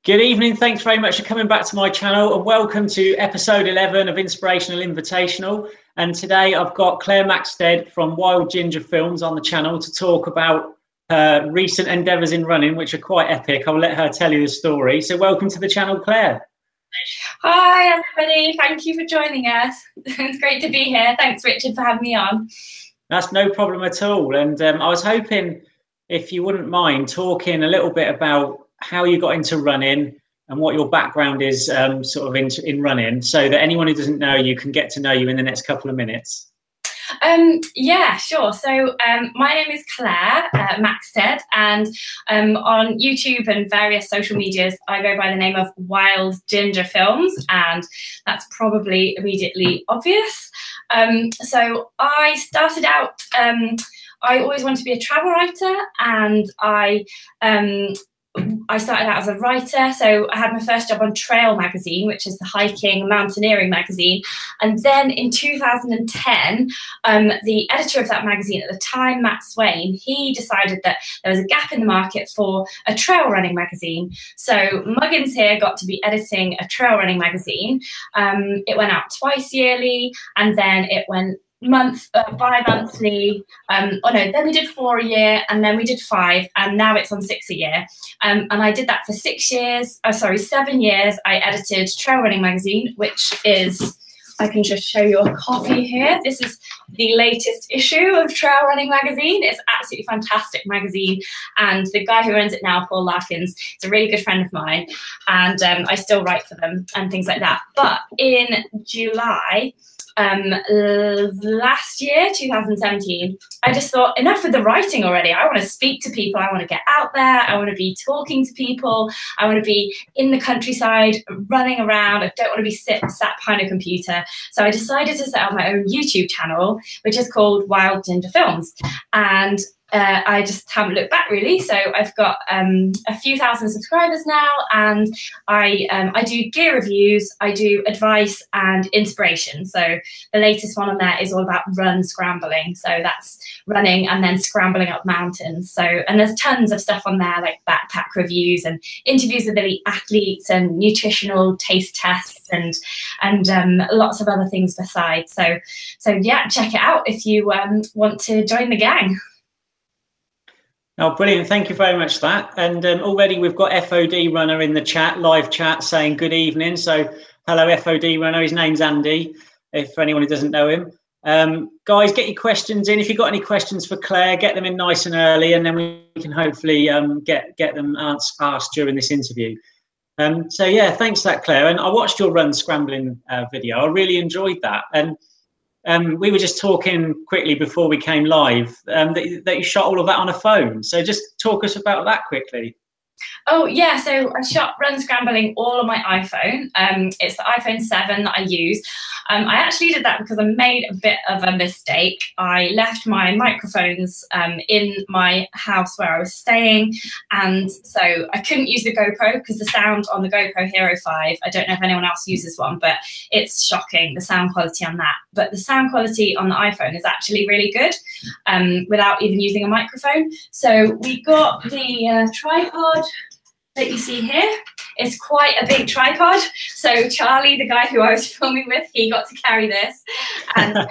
Good evening. Thanks very much for coming back to my channel, and welcome to episode 11 of Inspirational Invitational. And today I've got Claire Maxted from Wild Ginger Films on the channel to talk about her recent endeavours in running, which are quite epic. I'll let her tell you the story. So welcome to the channel, Claire. Hi everybody, thank you for joining us. It's great to be here. Thanks Richard for having me on. That's no problem at all. And I was hoping if you wouldn't mind talking a little bit about how you got into running and what your background is sort of in running, so that anyone who doesn't know you can get to know you in the next couple of minutes. Yeah, sure. So my name is Claire Maxted, and on YouTube and various social medias I go by the name of Wild Ginger Films, and that's probably immediately obvious. So I started out, I always wanted to be a travel writer, and I started out as a writer. So I had my first job on Trail magazine, which is the hiking and mountaineering magazine. And then in 2010, the editor of that magazine at the time, Matt Swain, he decided that there was a gap in the market for a trail running magazine. So Muggins here got to be editing a trail running magazine. It went out twice yearly, and then it went bi-monthly. Then we did 4 a year, and then we did 5, and now it's on 6 a year. And I did that for 7 years. I edited Trail Running Magazine, which is, I can just show you a copy here. This is the latest issue of Trail Running Magazine. It's absolutely fantastic magazine, and the guy who runs it now, Paul Larkins, is a really good friend of mine, and I still write for them and things like that. But in July last year, 2017, I just thought, enough with the writing already. I want to speak to people. I want to get out there. I want to be talking to people. I want to be in the countryside, running around. I don't want to be sat behind a computer. So I decided to set up my own YouTube channel, which is called Wild Ginger Films. And I just haven't looked back really. So I've got a few thousand subscribers now, and I do gear reviews, I do advice and inspiration. So the latest one on there is all about run scrambling. So that's running and then scrambling up mountains. So, and there's tons of stuff on there, like backpack reviews and interviews with elite athletes and nutritional taste tests and lots of other things besides. So yeah, check it out if you want to join the gang. Oh, brilliant. Thank you very much for that. And already we've got FOD Runner in the chat, live chat, saying good evening. So hello, FOD Runner. His name's Andy, if anyone who doesn't know him. Guys, get your questions in. If you've got any questions for Claire, get them in nice and early, and then we can hopefully get them asked during this interview. So yeah, thanks for that, Claire. And I watched your run scrambling video. I really enjoyed that. And we were just talking quickly before we came live that you shot all of that on a phone. So just talk us about that quickly. Oh yeah, so I shot run scrambling all on my iPhone. It's the iPhone 7 that I use. I actually did that because I made a bit of a mistake. I left my microphones in my house where I was staying, and so I couldn't use the GoPro because the sound on the GoPro Hero 5, I don't know if anyone else uses one, but it's shocking, the sound quality on that. But the sound quality on the iPhone is actually really good without even using a microphone. So we got the tripod that you see here. It's quite a big tripod. So Charlie, the guy who I was filming with, he got to carry this. And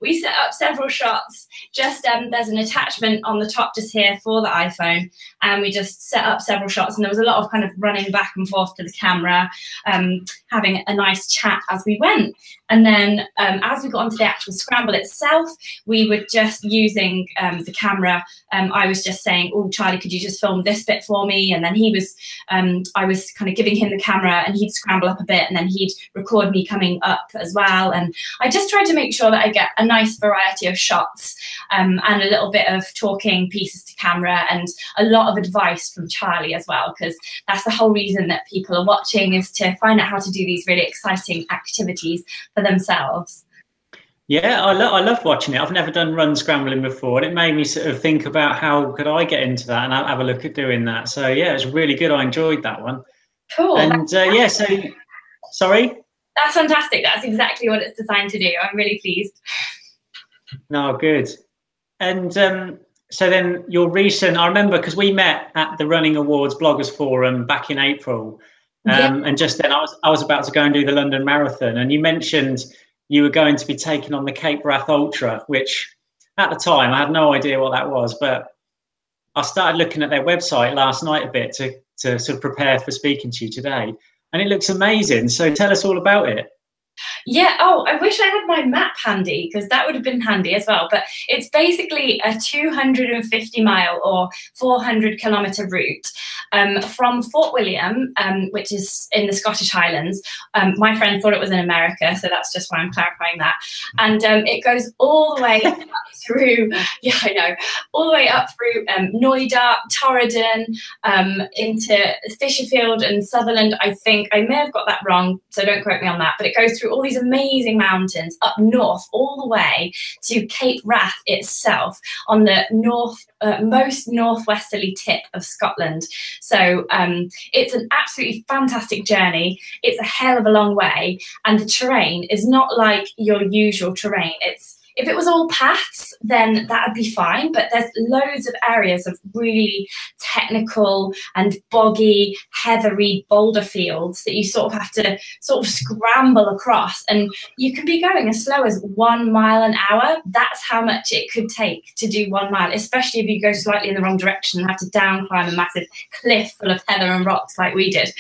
we set up several shots. Just there's an attachment on the top just here for the iPhone, and we just set up several shots, and there was a lot of kind of running back and forth to the camera, having a nice chat as we went. And then as we got onto the actual scramble itself, we were just using the camera. I was just saying, oh, Charlie, could you just film this bit for me? And then he was, I was kind of giving him the camera, and he'd scramble up a bit, and then he'd record me coming up as well. And I just tried to make sure that I get a nice variety of shots and a little bit of talking pieces to camera, and a lot of advice from Charlie as well, because that's the whole reason that people are watching, is to find out how to do these really exciting activities for themselves. Yeah, I love watching it. I've never done run scrambling before, and it made me sort of think about how could I get into that and have a look at doing that. So yeah, it's really good. I enjoyed that one. Cool. And yeah, so sorry? That's fantastic. That's exactly what it's designed to do. I'm really pleased. No, good. And So then your recent, I remember because we met at the Running Awards Bloggers Forum back in April. And just then I was about to go and do the London Marathon, and you mentioned you were going to be taking on the Cape Wrath Ultra, which at the time I had no idea what that was, but I started looking at their website last night a bit to sort of prepare for speaking to you today, and it looks amazing. So tell us all about it. Yeah, oh, I wish I had my map handy, because that would have been handy as well. But it's basically a 250-mile or 400-kilometre route from Fort William, which is in the Scottish Highlands. My friend thought it was in America, so that's just why I'm clarifying that. And it goes all the way up through, yeah, I know, all the way up through Knoydart, Torridon, into Fisherfield and Sutherland, I think. I may have got that wrong, so don't quote me on that. But it goes through all these amazing mountains up north, all the way to Cape Wrath itself on the most northwesterly tip of Scotland. So it's an absolutely fantastic journey. It's a hell of a long way, and the terrain is not like your usual terrain. If it was all paths, then that would be fine, but there's loads of areas of really technical and boggy, heathery boulder fields that you sort of have to sort of scramble across, and you can be going as slow as 1 mile an hour. That's how much it could take to do 1 mile, especially if you go slightly in the wrong direction and have to down climb a massive cliff full of heather and rocks like we did.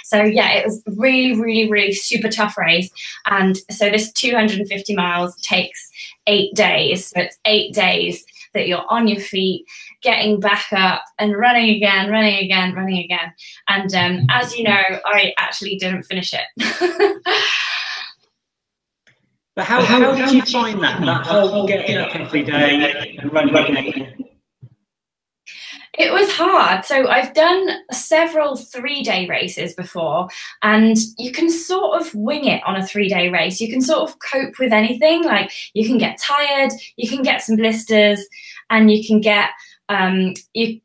So yeah, it was really, really, really super tough race. And so this 250 miles takes 8 days. So it's 8 days that you're on your feet, getting back up and running again, running again, running again. And as you know, I actually didn't finish it. But how did you find that whole getting up every day and running again? It was hard. So I've done several 3-day races before, and you can sort of wing it on a 3-day race. You can sort of cope with anything. Like, you can get tired, you can get some blisters, and you can get you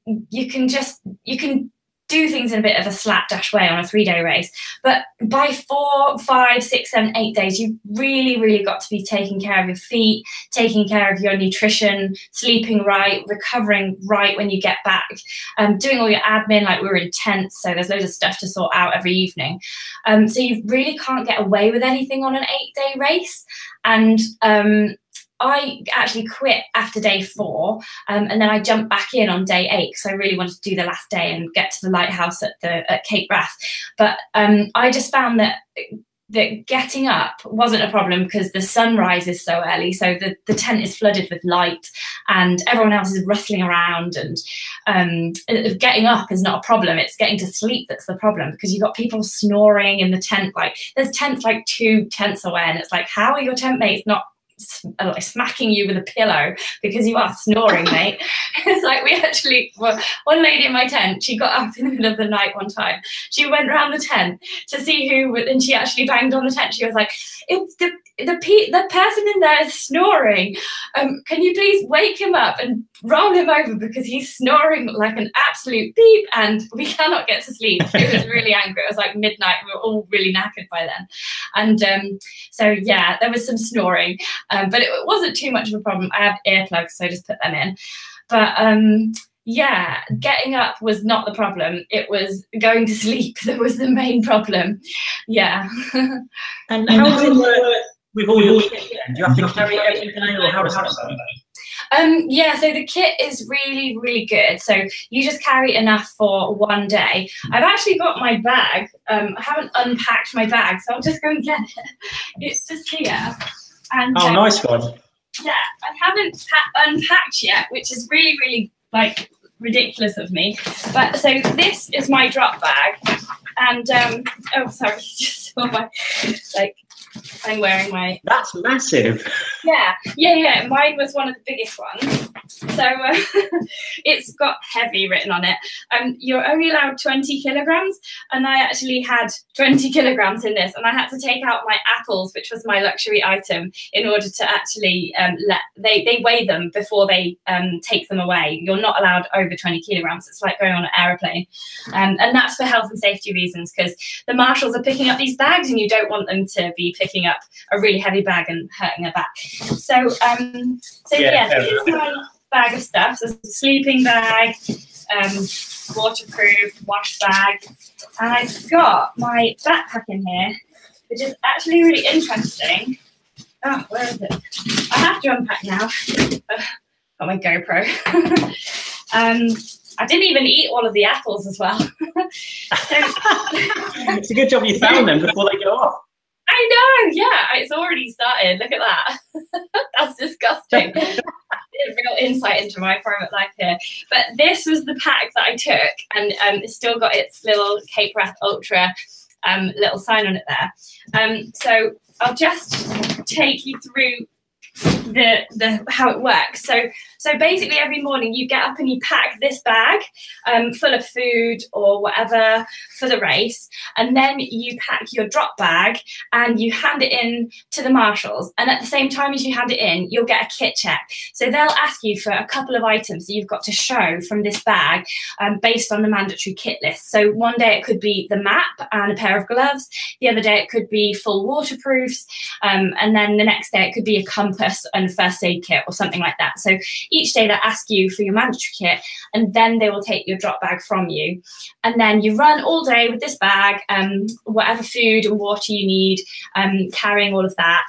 can do things in a bit of a slapdash way on a 3-day race. But by 4, 5, 6, 7, 8 days, you've really, really got to be taking care of your feet, taking care of your nutrition, sleeping right, recovering right when you get back, doing all your admin. Like, we were in tents, so there's loads of stuff to sort out every evening. So you really can't get away with anything on an 8-day race. And I actually quit after day 4, and then I jumped back in on day 8 because I really wanted to do the last day and get to the lighthouse at Cape Wrath. But I just found that getting up wasn't a problem because the sun rises so early, so the tent is flooded with light and everyone else is rustling around, and getting up is not a problem. It's getting to sleep that's the problem, because you've got people snoring in the tent. Like, there's tents like 2 tents away, and it's like, how are your tent mates not like smacking you with a pillow because you are snoring, mate? It's like, we actually, well, one lady in my tent, she got up in the middle of the night one time. She went around the tent to see who, and she actually banged on the tent. She was like, if the person in there is snoring, can you please wake him up and roll him over, because he's snoring like an absolute beep and we cannot get to sleep. She was really angry. It was like midnight. We were all really knackered by then. And so yeah, there was some snoring, but it wasn't too much of a problem. I have earplugs, so I just put them in. But yeah, getting up was not the problem. It was going to sleep that was the main problem. Yeah. And how does it work with all your kit? Do you have to carry it every day, or how does that work? Yeah, so the kit is really, really good. So you just carry enough for 1 day. I've actually got my bag. I haven't unpacked my bag, so I'll just go and get it. It's just here. And, oh, nice one. Yeah, I haven't unpacked yet, which is really, really, like, ridiculous of me. But so this is my drop bag. And, oh, sorry, just saw my, like, I'm wearing my... That's massive. Yeah. Mine was one of the biggest ones. So it's got heavy written on it. You're only allowed 20 kilograms. And I actually had 20 kilograms in this. And I had to take out my apples, which was my luxury item, in order to actually they weigh them before they take them away. You're not allowed over 20 kilograms. It's like going on an aeroplane. And that's for health and safety reasons, because the marshals are picking up these bags and you don't want them to be picking up a really heavy bag and hurting their back. So yeah, bag of stuff. So it's a sleeping bag, waterproof, wash bag, and I've got my backpack in here, which is actually really interesting. Oh, where is it? I have to unpack now. Got my GoPro. I didn't even eat all of the apples as well. It's a good job you found them before they go off. I know, yeah, it's already started. Look at that. That's disgusting. Real insight into my private life here. But this was the pack that I took, and it's still got its little Cape Wrath Ultra little sign on it there. So I'll just take you through the how it works. So basically every morning you get up and you pack this bag full of food or whatever for the race, and then you pack your drop bag and you hand it in to the marshals, and at the same time as you hand it in you'll get a kit check. So they'll ask you for a couple of items that you've got to show from this bag based on the mandatory kit list. So one day it could be the map and a pair of gloves, the other day it could be full waterproofs, and then the next day it could be a compass and first aid kit or something like that. So each day they ask you for your mandatory kit, and then they will take your drop bag from you, and then you run all day with this bag, whatever food and water you need, carrying all of that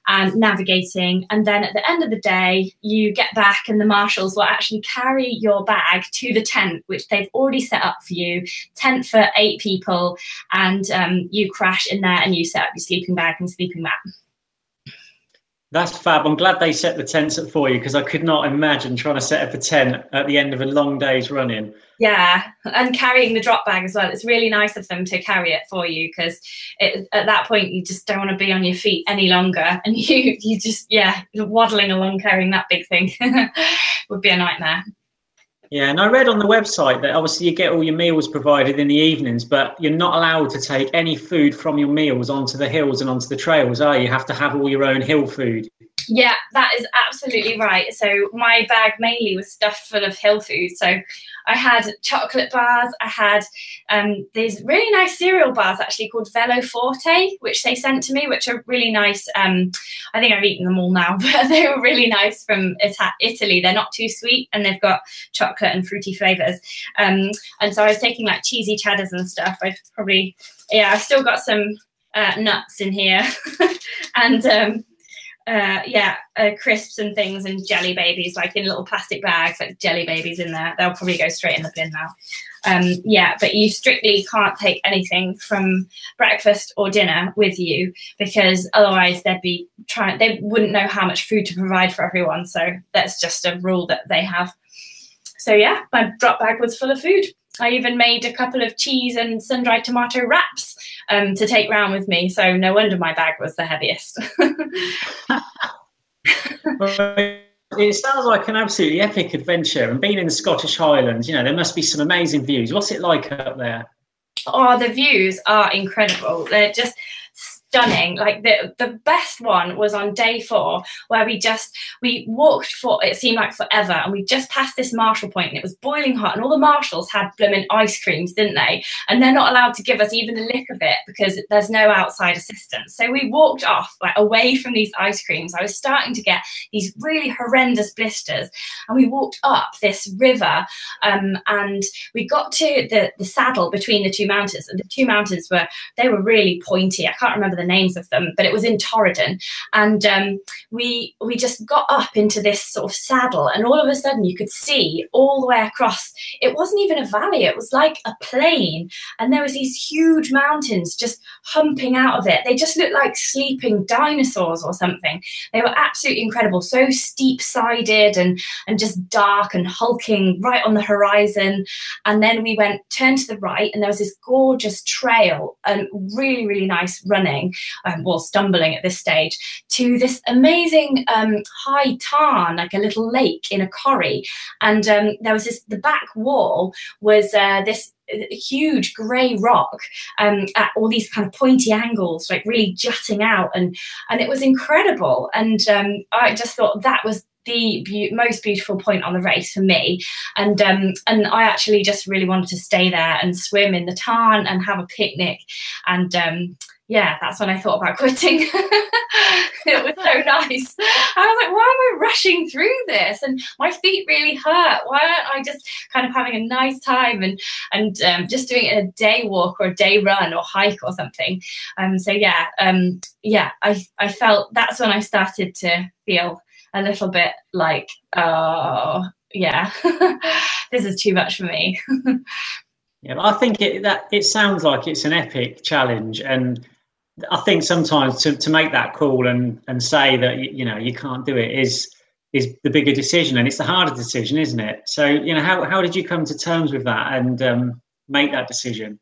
and navigating, and then at the end of the day you get back and the marshals will actually carry your bag to the tent which they've already set up for you, tent for 8 people, and you crash in there and you set up your sleeping bag and sleeping mat. That's fab. I'm glad they set the tents up for you, because I could not imagine trying to set up a tent at the end of a long day's running. Yeah, and carrying the drop bag as well. It's really nice of them to carry it for you, because at that point you just don't want to be on your feet any longer, and you just, yeah, waddling along carrying that big thing would be a nightmare. Yeah, and I read on the website that obviously you get all your meals provided in the evenings, but you're not allowed to take any food from your meals onto the hills and onto the trails, are you? You have to have all your own hill food. Yeah, that is absolutely right. So my bag mainly was stuffed full of hill food. So I had chocolate bars. I had these really nice cereal bars actually called Velo Forte, which they sent to me, which are really nice. I think I've eaten them all now, but they were really nice from Italy. They're not too sweet and they've got chocolate and fruity flavours. And so I was taking like cheesy cheddars and stuff. I've probably, yeah, I've still got some nuts in here and crisps and things and jelly babies, like in little plastic bags, like jelly babies in there. They'll probably go straight in the bin now. Yeah, but you strictly can't take anything from breakfast or dinner with you, because otherwise they wouldn't know how much food to provide for everyone. So that's just a rule that they have. So yeah, my drop bag was full of food. I even made a couple of cheese and sun-dried tomato wraps to take round with me. So no wonder my bag was the heaviest. It sounds like an absolutely epic adventure. And being in the Scottish Highlands, you know, there must be some amazing views. What's it like up there? Oh, the views are incredible. They're just stunning. Like the best one was on day 4, where we walked for, it seemed like forever, and we just passed this marshal point and it was boiling hot, and all the marshals had blooming ice creams, didn't they? And they're not allowed to give us even a lick of it because there's no outside assistance. So we walked off, like, away from these ice creams. I was starting to get these really horrendous blisters, and we walked up this river, and we got to the saddle between the 2 mountains, and the 2 mountains were really pointy. I can't remember the names of them, but it was in Torridon, and we just got up into this sort of saddle, and all of a sudden you could see all the way across. It wasn't even a valley, it was like a plain, and there was these huge mountains just humping out of it. They just looked like sleeping dinosaurs or something. They were absolutely incredible, so steep-sided and just dark and hulking right on the horizon. And then we turned to the right, and there was this gorgeous trail and really, really nice running, well, stumbling at this stage, to this amazing high tarn, like a little lake in a corrie. And there was the back wall was this huge grey rock at all these kind of pointy angles, like really jutting out, and it was incredible. And I just thought that was the most beautiful point on the race for me, and I actually just really wanted to stay there and swim in the tarn and have a picnic, and yeah, that's when I thought about quitting. It was so nice. I was like, why am I rushing through this? And my feet really hurt. Why aren't I just kind of having a nice time and just doing a day walk or a day run or hike or something? So yeah, I felt that's when I started to feel a little bit like, oh yeah, this is too much for me. Yeah, I think it sounds like it's an epic challenge, and I think sometimes to make that call and say that you can't do it is the bigger decision, and it's the harder decision, isn't it? So how did you come to terms with that and make that decision?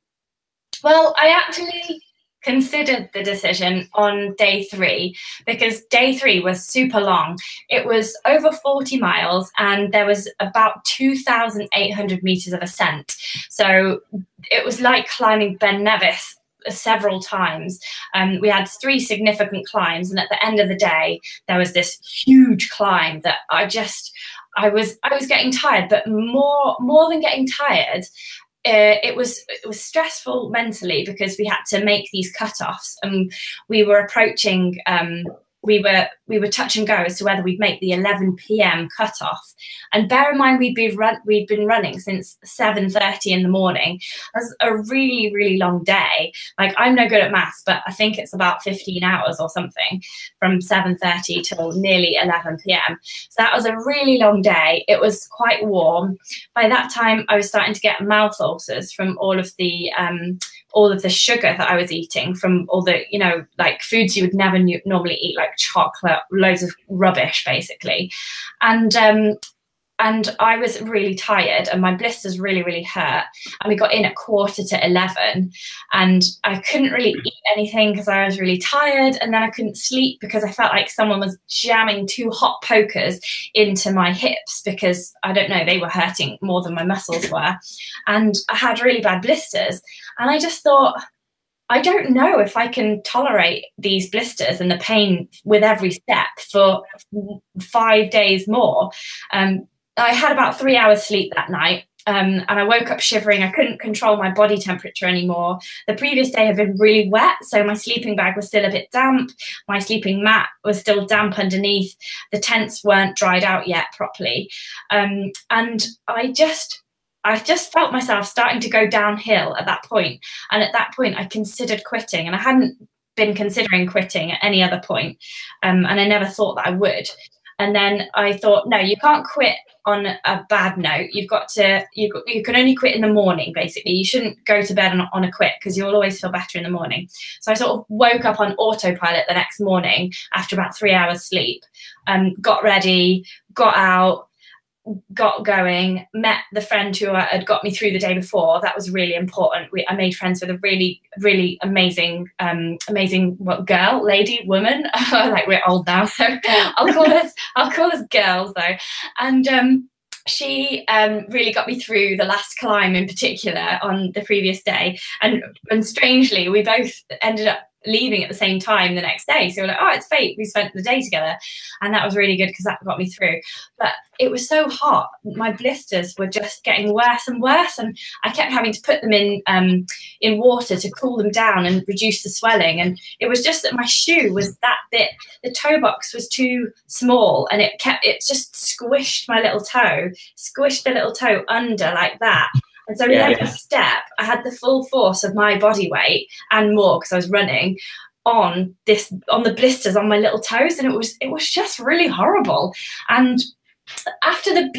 Well, I actually considered the decision on day 3 because day 3 was super long. It was over 40 miles and there was about 2,800 meters of ascent. So it was like climbing Ben Nevis several times. We had 3 significant climbs, and at the end of the day there was this huge climb that I was getting tired, but more than getting tired, it was stressful mentally because we had to make these cutoffs, and we were approaching we were touch and go as to whether we'd make the 11 p.m. cutoff. And bear in mind, we'd been running since 7:30 in the morning. That's a really, really long day. Like, I'm no good at maths, but I think it's about 15 hours or something from 7:30 till nearly 11 p.m. So that was a really long day. It was quite warm. By that time, I was starting to get mouth ulcers from all of the sugar that I was eating, from all the, like foods you would never normally eat, like chocolate, loads of rubbish, basically. And I was really tired, and my blisters really, really hurt. And we got in at 11:15, and I couldn't really eat anything because I was really tired. And then I couldn't sleep because I felt like someone was jamming 2 hot pokers into my hips because, I don't know, they were hurting more than my muscles were. And I had really bad blisters. And I just thought, I don't know if I can tolerate these blisters and the pain with every step for 5 days more. I had about 3 hours sleep that night, and I woke up shivering. I couldn't control my body temperature anymore. The previous day had been really wet, so my sleeping bag was still a bit damp. My sleeping mat was still damp underneath. The tents weren't dried out yet properly. And I just felt myself starting to go downhill at that point. And at that point, I considered quitting, and I hadn't been considering quitting at any other point. And I never thought that I would. And then I thought, no, you can't quit on a bad note. You can only quit in the morning, basically. You shouldn't go to bed on a quit because you'll always feel better in the morning. So I sort of woke up on autopilot the next morning after about 3 hours sleep, got ready, got out, got going, met the friend who had got me through the day before. That was really important. I made friends with a really, really amazing woman. Like, we're old now, so I'll call us girls though. And she really got me through the last climb in particular on the previous day. And strangely, we both ended up leaving at the same time the next day. So we're like, oh, it's fate. We spent the day together. And that was really good because that got me through. But it was so hot. My blisters were just getting worse and worse. And I kept having to put them in water to cool them down and reduce the swelling. And it was just that my shoe was that bit, the toe box was too small, and it just squished my little toe, squished the little toe under like that. And so with every step, I had the full force of my body weight and more, because I was running, on the blisters on my little toes, and it was just really horrible. And after the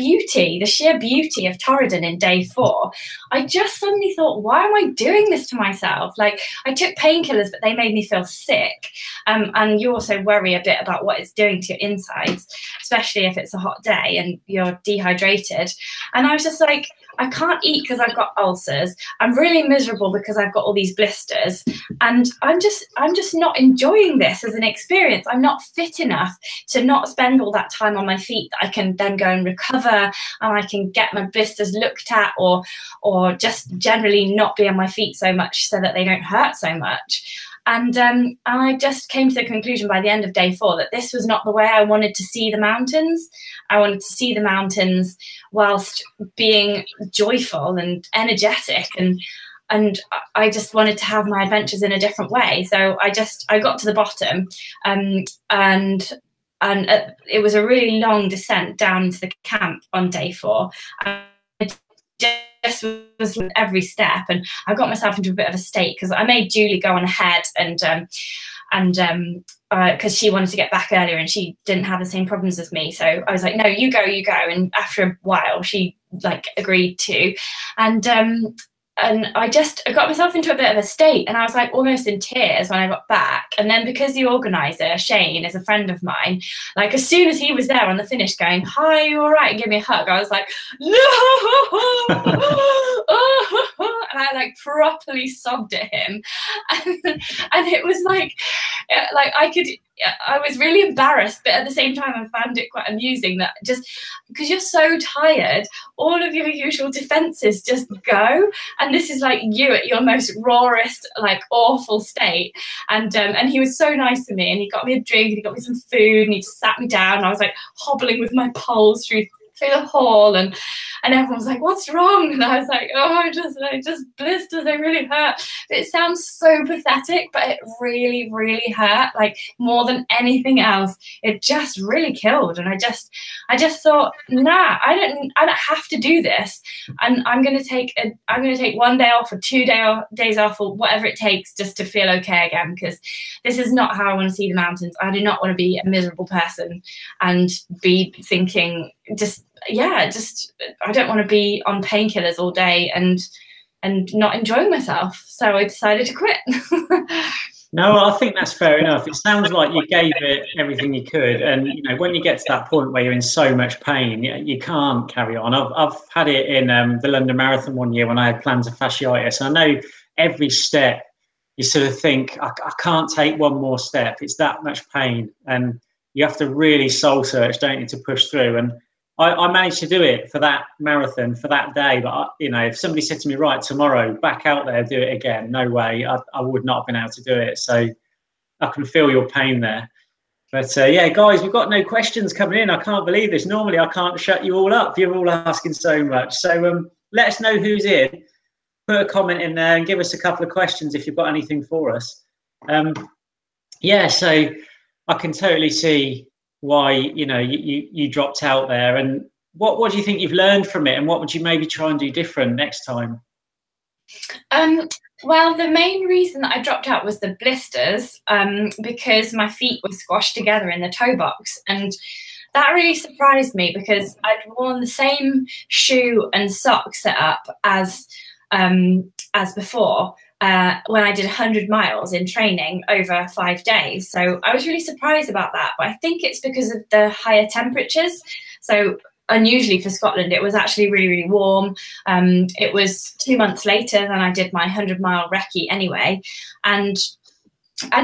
sheer beauty of Torridon in day 4, I just suddenly thought, why am I doing this to myself? Like, I took painkillers, but they made me feel sick. And you also worry a bit about what it's doing to your insides, especially if it's a hot day and you're dehydrated. And I was just like, I can't eat because I've got ulcers. I'm really miserable because I've got all these blisters, and I'm just not enjoying this as an experience. I'm not fit enough to not spend all that time on my feet that I can then go and recover, and I can get my blisters looked at, or just generally not be on my feet so much so that they don't hurt so much. And I just came to the conclusion by the end of day 4 that this was not the way I wanted to see the mountains. I wanted to see the mountains whilst being joyful and energetic. And I just wanted to have my adventures in a different way. So I got to the bottom, and it was a really long descent down to the camp on day 4. I just was every step, and I got myself into a bit of a state because I made Julie go on ahead, and because she wanted to get back earlier and she didn't have the same problems as me. So I was like, no, you go. And after a while, she like agreed to, and I got myself into a bit of a state, and I was like almost in tears when I got back. And then because the organizer, Shane, is a friend of mine, like as soon as he was there on the finish going, hi, you all right? And give me a hug, I was like, no! And I like properly sobbed at him. And it was like I was really embarrassed, but at the same time I found it quite amusing that just because you're so tired, all of your usual defenses just go, and this is like you at your most rawest, like awful state. And he was so nice to me, and he got me a drink, and he got me some food, and he just sat me down, and I was like hobbling with my poles through the hall, and everyone was like, what's wrong? And I was like, oh, just blisters, they really hurt. But it sounds so pathetic, but it really, really hurt, like more than anything else. It just really killed. And I just thought, nah, I don't have to do this. And I'm gonna take 1 day off or 2 days off or whatever it takes just to feel okay again, because this is not how I want to see the mountains. I do not want to be a miserable person and be thinking I don't want to be on painkillers all day and not enjoying myself. So I decided to quit. No, I think that's fair enough. It sounds like you gave it everything you could, and you know, when you get to that point where you're in so much pain, you can't carry on. I've had it in the London Marathon one year when I had plantar fasciitis. I know every step you sort of think, I can't take one more step. It's that much pain, and you have to really soul search, don't you, to push through. And I managed to do it for that marathon, for that day. But, you know, if somebody said to me, right, tomorrow, back out there, do it again, no way, I would not have been able to do it. So I can feel your pain there. But, yeah, guys, we've got no questions coming in. I can't believe this. Normally, I can't shut you all up. You're all asking so much. So let us know who's in. Put a comment in there and give us a couple of questions if you've got anything for us. Yeah, so I can totally see why you dropped out there, and what do you think you've learned from it, and what would you maybe try and do different next time? Well, the main reason that I dropped out was the blisters, because my feet were squashed together in the toe box, and that really surprised me because I'd worn the same shoe and sock setup as before. When I did 100 miles in training over 5 days. So I was really surprised about that. But I think it's because of the higher temperatures. So unusually for Scotland, it was actually really, really warm. It was 2 months later than I did my 100-mile recce anyway. And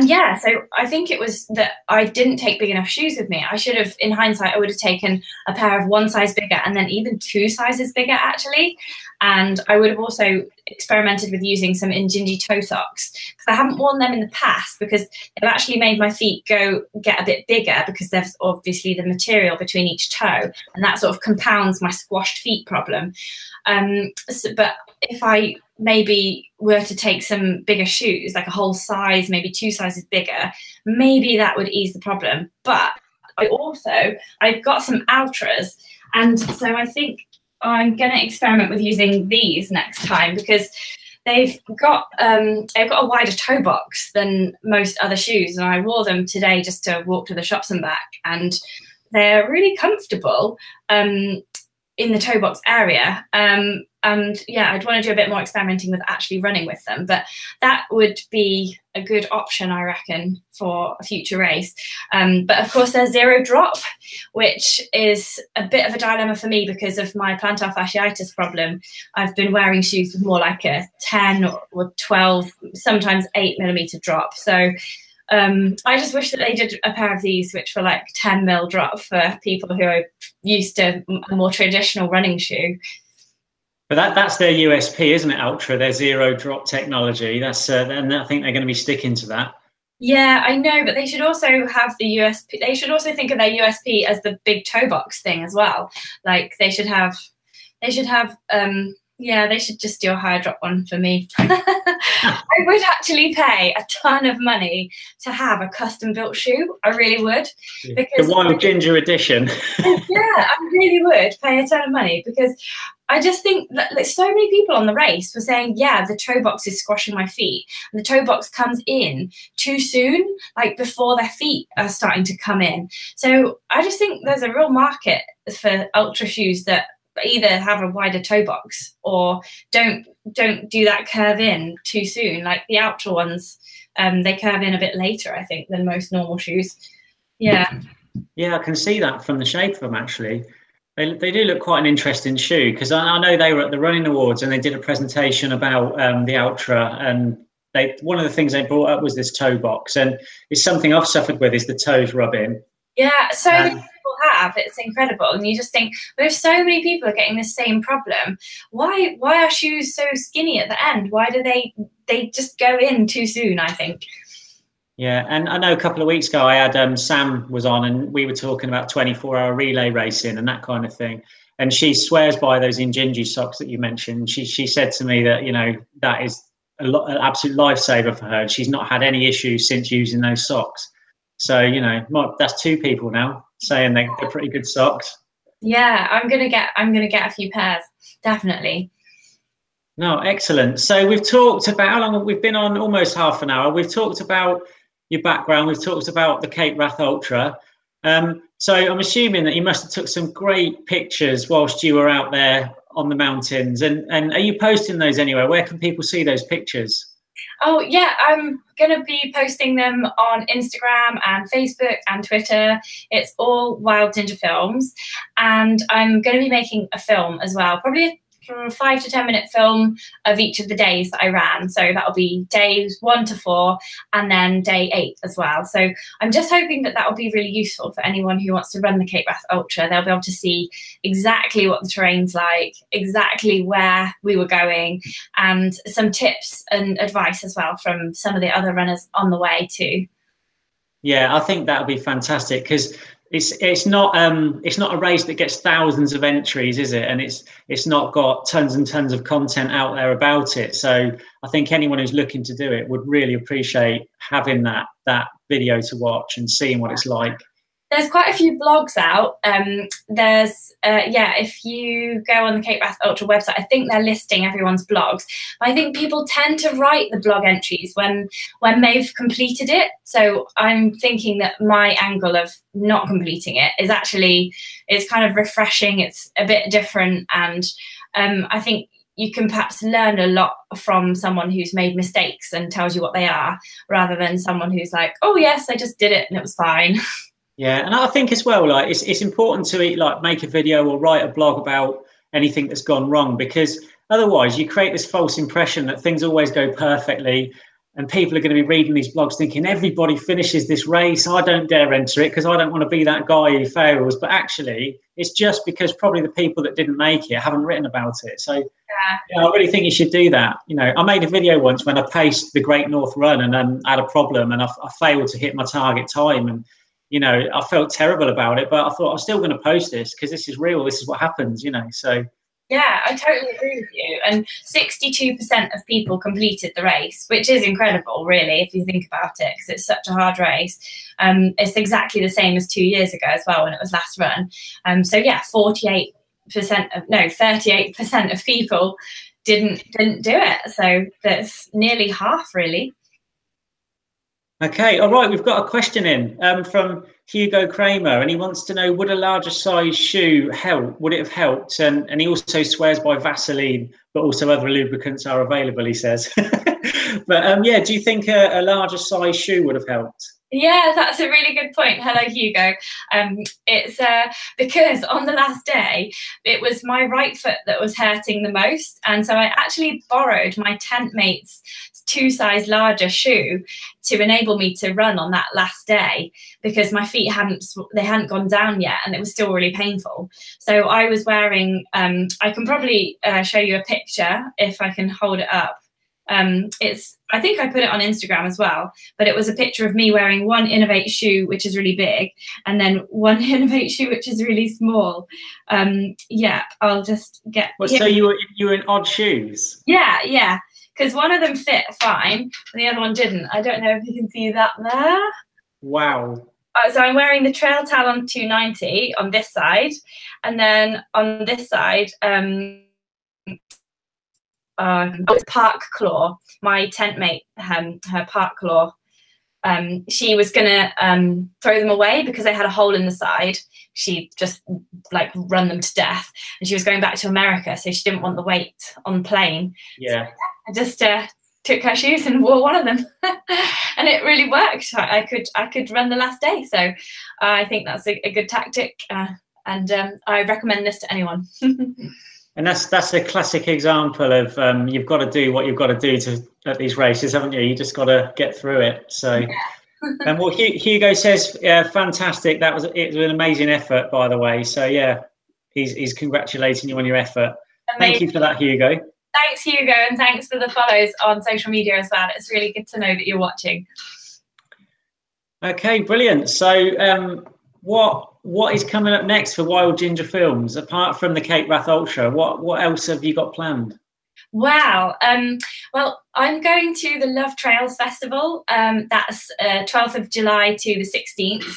yeah, so I think it was that I didn't take big enough shoes with me. I should have, in hindsight, I would have taken a pair of 1 size bigger and then even 2 sizes bigger, actually. And I would have also experimented with using some Injinji toe socks, because I haven't worn them in the past because they've actually made my feet get a bit bigger, because there's obviously the material between each toe, and that sort of compounds my squashed feet problem. But if I maybe were to take some bigger shoes, like a whole size, maybe 2 sizes bigger, maybe that would ease the problem. But I've got some Ultras, and so I think I'm going to experiment with using these next time, because they've got a wider toe box than most other shoes, and I wore them today just to walk to the shops and back, and they're really comfortable in the toe box area. And yeah, I'd want to do a bit more experimenting with actually running with them, but that would be a good option, I reckon, for a future race. But of course there's zero drop, which is a bit of a dilemma for me because of my plantar fasciitis problem. I've been wearing shoes with more like a 10 or 12, sometimes 8mm drop. So I just wish that they did a pair of these which were like 10mm drop for people who are used to a more traditional running shoe. But that's their USP, isn't it, Ultra? Their zero drop technology. That's and I think they're going to be sticking to that. Yeah, I know, but they should also have the USP. They should also think of their USP as the big toe box thing as well. Like they should have Yeah, they should just do a higher drop one for me. I would actually pay a ton of money to have a custom built shoe. I really would. Because the Wild Ginger edition. Yeah, I really would pay a ton of money, because I just think that, like, so many people on the race were saying, yeah, the toe box is squashing my feet. And the toe box comes in too soon, like before their feet are starting to come in. So I just think there's a real market for ultra shoes that either have a wider toe box or don't do that curve in too soon. Like the ultra ones, they curve in a bit later, I think, than most normal shoes. Yeah. Yeah, I can see that from the shape of them, actually. They do look quite an interesting shoe, because I know they were at the Running Awards and they did a presentation about the Ultra, and one of the things they brought up was this toe box, and it's something I've suffered with, is the toes rubbing. Yeah, so many people have. It's incredible, and you just think, there's so many people are getting the same problem. Why are shoes so skinny at the end? Why do they just go in too soon, I think? Yeah, and I know a couple of weeks ago I had Sam was on, and we were talking about 24-hour relay racing and that kind of thing. And she swears by those Injinji socks that you mentioned. She said to me that, you know, that is an absolute lifesaver for her. And she's not had any issues since using those socks. So, you know, that's two people now saying they're pretty good socks. Yeah, I'm gonna get a few pairs, definitely. No, excellent. So we've talked about how long we've been on, almost half an hour. We've talked about your background. We've talked about the Cape Wrath Ultra. So I'm assuming that you must have took some great pictures whilst you were out there on the mountains. And are you posting those anywhere? Where can people see those pictures? Oh, yeah, I'm going to be posting them on Instagram and Facebook and Twitter. It's all Wild Ginger Films. And I'm going to be making a film as well, probably a 5 to 10 minute film of each of the days that I ran. So that'll be days 1 to 4 and then day 8 as well. So I'm just hoping that that will be really useful for anyone who wants to run the Cape Wrath Ultra. They'll be able to see exactly what the terrain's like, exactly where we were going, and some tips and advice as well from some of the other runners on the way too. Yeah, I think that would be fantastic, because it's not a race that gets thousands of entries, is it? And it's not got tons and tons of content out there about it. So I think anyone who's looking to do it would really appreciate having that video to watch and seeing what it's like. There's quite a few blogs out. If you go on the Cape Wrath Ultra website, I think they're listing everyone's blogs. But I think people tend to write the blog entries when they've completed it. So I'm thinking that my angle of not completing it is actually, it's kind of refreshing. It's a bit different. And I think you can perhaps learn a lot from someone who's made mistakes and tells you what they are, rather than someone who's like, oh yes, I just did it and it was fine. Yeah, and I think as well, like it's important to make a video or write a blog about anything that's gone wrong, because otherwise you create this false impression that things always go perfectly, and people are going to be reading these blogs thinking everybody finishes this race. I don't dare enter it because I don't want to be that guy who fails. But actually, it's just because probably the people that didn't make it haven't written about it. So I really think you should do that. You know, I made a video once when I paced the Great North Run and had a problem, and I failed to hit my target time, and you know, I felt terrible about it, but I thought I'm still going to post this because this is real. This is what happens, you know. So yeah, I totally agree with you. And 62% of people completed the race, which is incredible, really, if you think about it, because it's such a hard race. It's exactly the same as 2 years ago as well when it was last run. So yeah, 38% of people didn't do it. So that's nearly half, really. Okay, all right, we've got a question in from Hugo Kramer, and he wants to know, would a larger size shoe help? Would it have helped? And he also swears by Vaseline, but also other lubricants are available, he says. But yeah, do you think a larger size shoe would have helped? Yeah, that's a really good point. Hello, Hugo. It's because on the last day, it was my right foot that was hurting the most. And so I actually borrowed my tent mate's 2 size larger shoe to enable me to run on that last day, because my feet hadn't gone down yet and it was still really painful. So I was wearing, I can probably show you a picture if I can hold it up. I think I put it on Instagram as well, but it was a picture of me wearing one Innovate shoe, which is really big, and then one Innovate shoe, which is really small. Yeah, I'll just get. Well, so you were in odd shoes? Yeah, because one of them fit fine, and the other one didn't. I don't know if you can see that there. Wow. So I'm wearing the Trail Talon 290 on this side, and then on this side, Park Claw, my tent mate, her Park Claw. She was gonna throw them away because they had a hole in the side. She just like run them to death, and she was going back to America, so she didn't want the weight on the plane. Yeah. So I just took her shoes and wore one of them, and it really worked. I could run the last day, so I think that's a good tactic, and I recommend this to anyone. And that's a classic example of you've got to do what you've got to do at these races, haven't you? You just got to get through it. So, and well, Hugo says, fantastic. It was an amazing effort, by the way. So yeah, he's congratulating you on your effort. Amazing. Thank you for that, Hugo. Thanks, Hugo, and thanks for the follows on social media as well. It's really good to know that you're watching. Okay, brilliant. So what is coming up next for Wild Ginger Films, apart from the Cape Wrath Ultra? What else have you got planned? Wow. Well, I'm going to the Love Trails Festival. That's 12th of July to the 16th.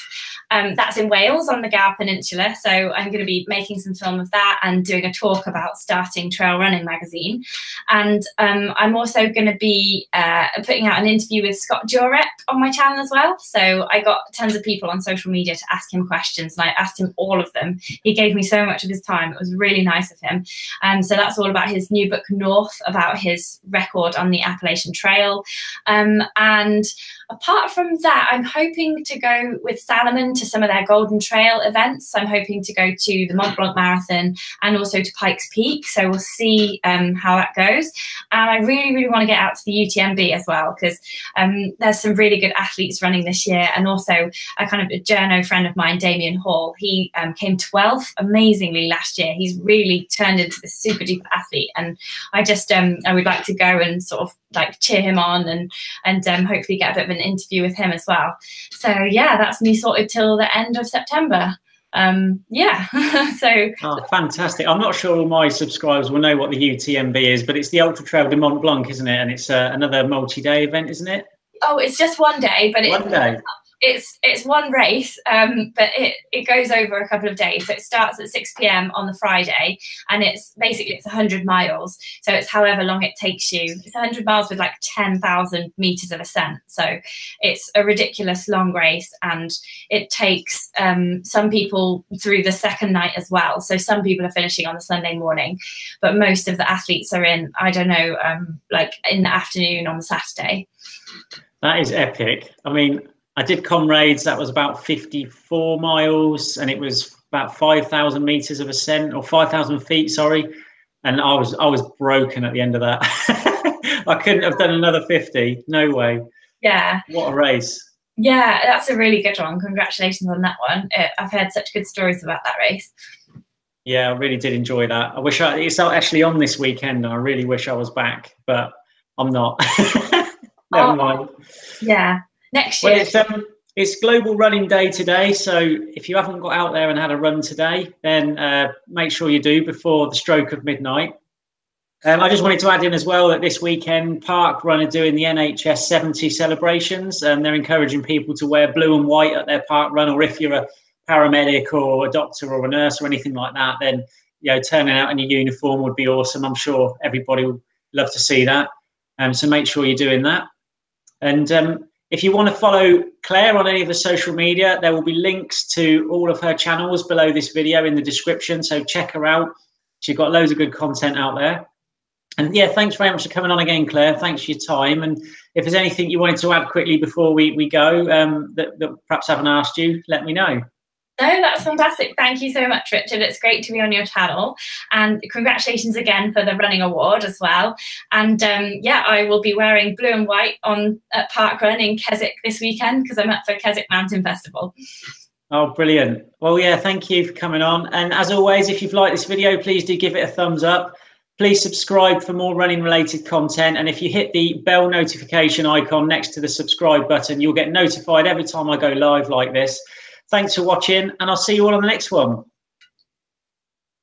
That's in Wales on the Gower Peninsula. So I'm going to be making some film of that and doing a talk about starting Trail Running magazine. And I'm also going to be putting out an interview with Scott Jurek on my channel as well. So I got tons of people on social media to ask him questions, and I asked him all of them. He gave me so much of his time. It was really nice of him. So that's all about his new book, North, about his record on the Appalachian Trail. And apart from that, I'm hoping to go with Salomon to some of their Golden Trail events. I'm hoping to go to the Mont Blanc Marathon and also to Pikes Peak. So we'll see how that goes. And I really, really want to get out to the UTMB as well, because there's some really good athletes running this year. And also a kind of a journo friend of mine, Damien Hall, he came 12th amazingly last year. He's really turned into this super duper athlete. And I just, I would like to go and sort of like cheer him on and hopefully get a bit of an interview with him as well. So yeah, that's me sorted till the end of September. Yeah. So fantastic. I'm not sure all my subscribers will know what the UTMB is, but it's the Ultra Trail de Mont Blanc, isn't it? And it's another multi-day event, isn't it? Oh, it's just one day, but one day. It's one race, but it goes over a couple of days. So it starts at 6 p.m. on the Friday, and it's 100 miles. So it's however long it takes you. It's 100 miles with like 10,000 meters of ascent. So it's a ridiculous long race, and it takes some people through the second night as well. So some people are finishing on the Sunday morning, but most of the athletes are in, I don't know, like in the afternoon on the Saturday. That is epic. I mean, I did Comrades, that was about 54 miles, and it was about 5,000 meters of ascent, or 5,000 feet, sorry. And I was broken at the end of that. I couldn't have done another 50, no way. Yeah. What a race. Yeah, that's a really good one. Congratulations on that one. I've heard such good stories about that race. Yeah, I really did enjoy that. I wish it's actually on this weekend, and I really wish I was back, but I'm not. Never mind. Yeah. Next year. Well, it's Global Running Day today, so if you haven't got out there and had a run today, then make sure you do before the stroke of midnight. I just wanted to add in as well that this weekend, Park Run are doing the NHS 70 celebrations, and they're encouraging people to wear blue and white at their Park Run, or if you're a paramedic or a doctor or a nurse or anything like that, then turning out in your uniform would be awesome. I'm sure everybody would love to see that. So make sure you're doing that. And if you want to follow Claire on any of the social media, there will be links to all of her channels below this video in the description. So check her out. She's got loads of good content out there. And yeah, thanks very much for coming on again, Claire. Thanks for your time. And if there's anything you wanted to add quickly before we go that perhaps I haven't asked you, let me know. No, that's fantastic. Thank you so much, Richard. It's great to be on your channel, and congratulations again for the running award as well. And yeah, I will be wearing blue and white at Park Run in Keswick this weekend, because I'm up for Keswick Mountain Festival. Oh, brilliant. Well, yeah, thank you for coming on. And as always, if you've liked this video, please do give it a thumbs up. Please subscribe for more running related content. And if you hit the bell notification icon next to the subscribe button, you'll get notified every time I go live like this. Thanks for watching, and I'll see you all on the next one.